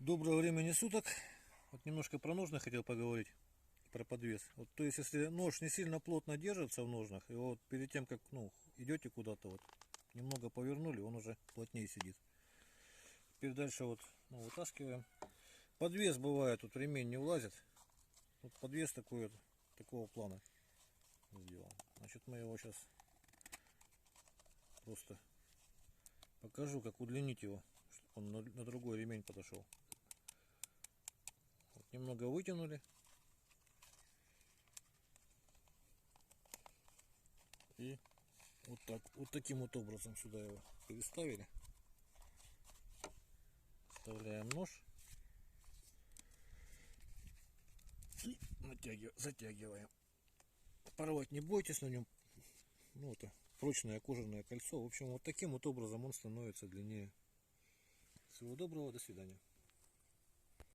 Доброго времени суток. Вот немножко про ножны хотел поговорить, про подвес. Вот, то есть, если нож не сильно плотно держится в ножнах, и вот перед тем, как идете куда-то, вот немного повернули, он уже плотнее сидит. Теперь дальше вытаскиваем. Подвес бывает, тут ремень не влазит. Вот подвес такой вот, такого плана сделан. Значит, мы его сейчас просто покажу, как удлинить его, чтобы он на другой ремень подошел. Вот, немного вытянули. И вот таким вот образом сюда его переставили. Вставляем нож и затягиваем. Порвать не бойтесь на нем. Ну, это прочное кожаное кольцо. В общем, вот таким вот образом он становится длиннее. Всего доброго, до свидания.